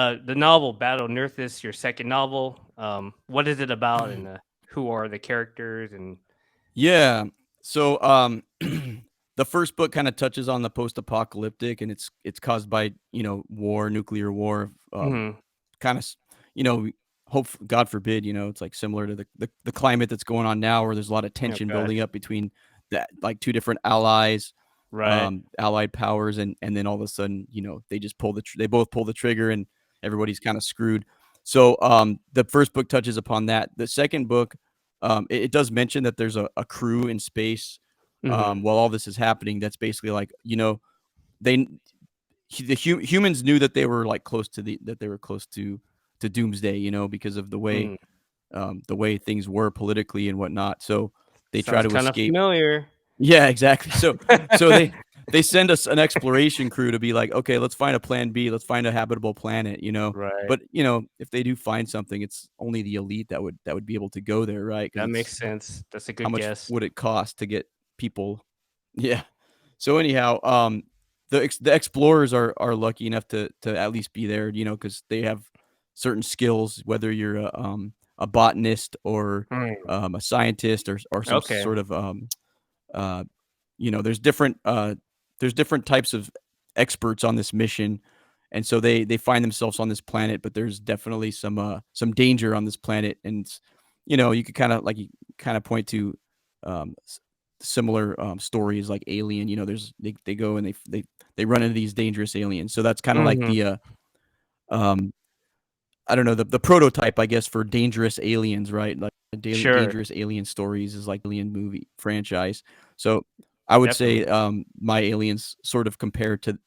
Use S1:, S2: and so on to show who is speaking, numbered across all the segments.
S1: The novel Battle Nerthus, your second novel. What is it about, and who are the characters? And
S2: Yeah. So the first book kind of touches on the post-apocalyptic, and it's caused by war, nuclear war.
S1: Mhm.
S2: Kind of you know hope God forbid, it's like similar to the climate that's going on now, where there's a lot of tension
S1: Okay,
S2: building up between that like two different allies,
S1: right.
S2: allied powers, and then all of a sudden, they just they both pull the trigger, and everybody's kind of screwed. So the first book touches upon that. The second book, it does mention that there's a crew in space,
S1: Mhm.
S2: while all this is happening. That's basically like, they humans knew that they were like close to doomsday, because of
S1: Mhm.
S2: the way things were politically and whatnot. So they try
S1: Sounds
S2: to
S1: kind of
S2: escape.
S1: familiar.
S2: Yeah, exactly. So they send us an exploration crew to be like, okay, let's find a plan B, let's find a habitable planet.
S1: Right.
S2: But if they do find something, it's only the elite that would be able to go there, right? Because
S1: That
S2: it's
S1: makes sense. That's a
S2: how
S1: good
S2: much
S1: guess.
S2: would it cost to get people? Yeah. So anyhow, the explorers are lucky enough to at least be there, because they have certain skills, whether you're a botanist or
S1: Mm.
S2: a scientist or some
S1: Okay.
S2: sort of uh, there's different types of experts on this mission, and so they find themselves on this planet, but there's definitely some danger on this planet, and you could kind of point to similar stories like Alien. There's they go and they run into these dangerous aliens, so that's kind of like
S1: Mhm.
S2: the um I don't know, the prototype, I guess, for dangerous aliens, right? Like
S1: Sure.
S2: dangerous alien stories is like alien movie franchise. So I would say
S1: Definitely.
S2: my aliens sort of compared to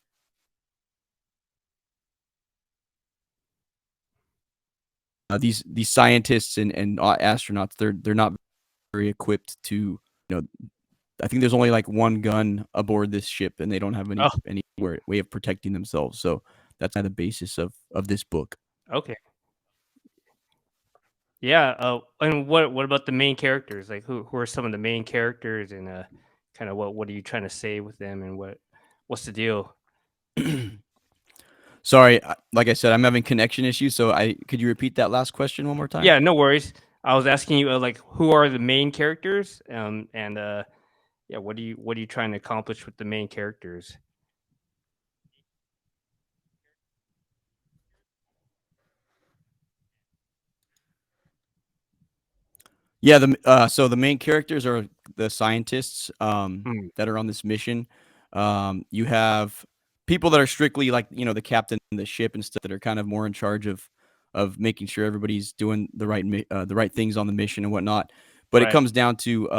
S2: these scientists and astronauts. They're not very equipped to, you know I think there's only like one gun aboard this ship, and they don't have
S1: Oh,
S2: any way of protecting themselves. So that's kind of the basis of this book.
S1: okay. Yeah. And what about the main characters? Like, who are some of the main characters, and kind of what are you trying to say with them, and what's the deal?
S2: Sorry, like I said, I'm having connection issues. So I could you repeat that last question one more time?
S1: Yeah, no worries. I was asking you, like, who are the main characters? And yeah, what are you trying to accomplish with the main characters?
S2: Yeah, so the main characters are the scientists
S1: Mm,
S2: that are on this mission. You have people that are strictly like, the captain of the ship and stuff, that are kind of more in charge of making sure everybody's doing the right things on the mission and whatnot. But it
S1: right.
S2: comes down to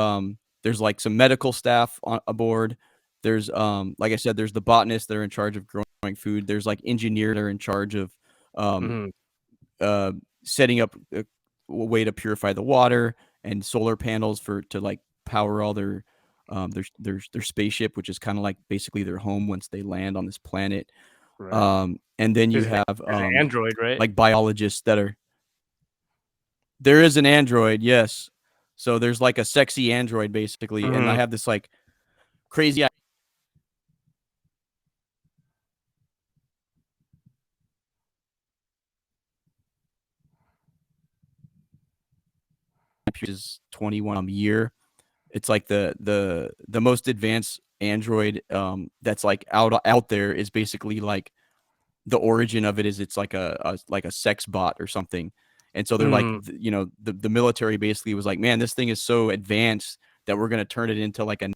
S2: there's like some medical staff aboard. There's like I said, there's the botanists that are in charge of growing food. There's like engineers that are in charge of um,
S1: Hmm.
S2: uh, setting up a way to purify the water, and solar panels to like power all their spaceship, which is kind of like basically their home once they land on this planet.
S1: Right.
S2: And then you
S1: There's an
S2: have
S1: there's an android, right?
S2: like biologists that are there is an android, yes. So there's like a sexy android basically, and I
S1: Hmm.
S2: have this like crazy is 21 year. It's like the most advanced android that's like out there is basically like the origin of it is it's like a sex bot or something. And so they're like,
S1: Hmm.
S2: the military basically was like, man, this thing is so advanced that we're going to turn it into like a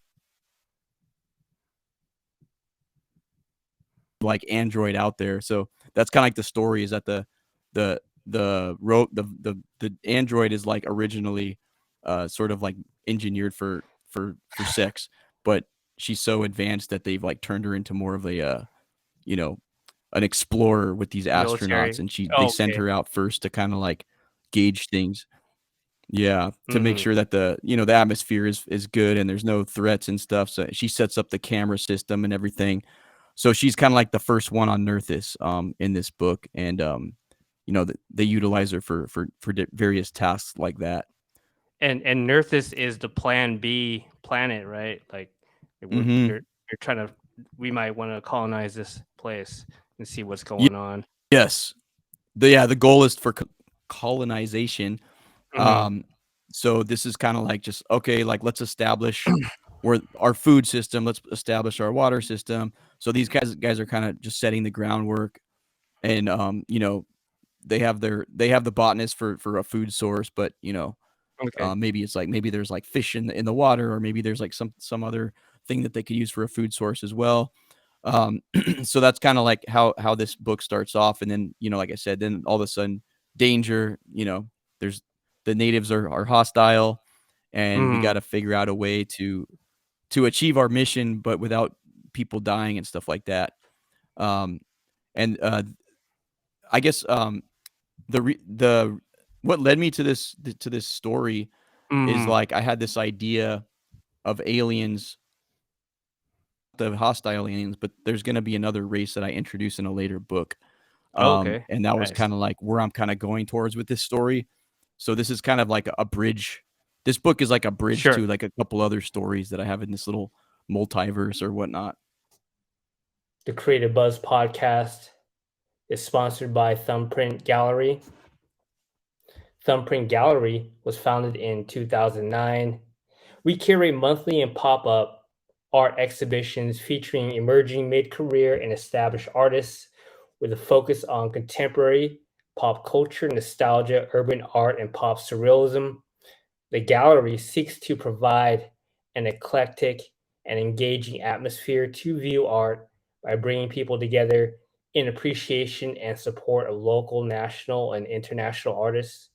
S2: like android out there. So that's kind of like the story, is that the android is like originally sort of like engineered for sex, but she's so advanced that they've like turned her into more of a you know an explorer with these astronauts,
S1: Military.
S2: and they
S1: Oh,
S2: send
S1: okay.
S2: her out first to kind of like gauge things. Yeah, to make
S1: Hmm.
S2: sure that the atmosphere is good and there's no threats and stuff. So she sets up the camera system and everything. So she's kind of like the first one on Nerthus in this book, and they utilize her for various tasks like that.
S1: And Nerthus is the Plan B planet, right? Like,
S2: Hmm.
S1: they're trying to we might want to colonize this place and see what's
S2: Ye-
S1: going on.
S2: yes, the goal is for colonization.
S1: Mhm.
S2: Um, so this is kind of like just okay, like let's establish where our food system, let's establish our water system. So these guys are kind of just setting the groundwork, and they have the botanist for a food source, but
S1: Okay.
S2: maybe it's like maybe there's like fish in the water, or maybe there's like some other thing that they could use for a food source as well. Um, so that's kind of like how this book starts off, and then like I said, then all of a sudden danger. There's the natives are hostile, and we got
S1: Mhm.
S2: to figure out a way to achieve our mission, but without people dying and stuff like that. Um, and I guess the what led me to this story is
S1: Mhm.
S2: like I had this idea of aliens, the hostile aliens, but there's going to be another race that I introduce in a later book.
S1: Oh, okay.
S2: And that was
S1: Nice.
S2: kind of like where I'm kind of going towards with this story. So this is kind of like a bridge. This book is like a bridge
S1: Sure.
S2: to like a couple other stories that I have in this little multiverse or whatnot.
S3: The Creative Buzz podcast is sponsored by Thumbprint Gallery. Thumbprint Gallery was founded in 2009. We curate monthly and pop-up art exhibitions featuring emerging mid-career and established artists with a focus on contemporary pop culture, nostalgia, urban art, and pop surrealism. The gallery seeks to provide an eclectic and engaging atmosphere to view art by bringing people together in appreciation and support of local, national, and international artists.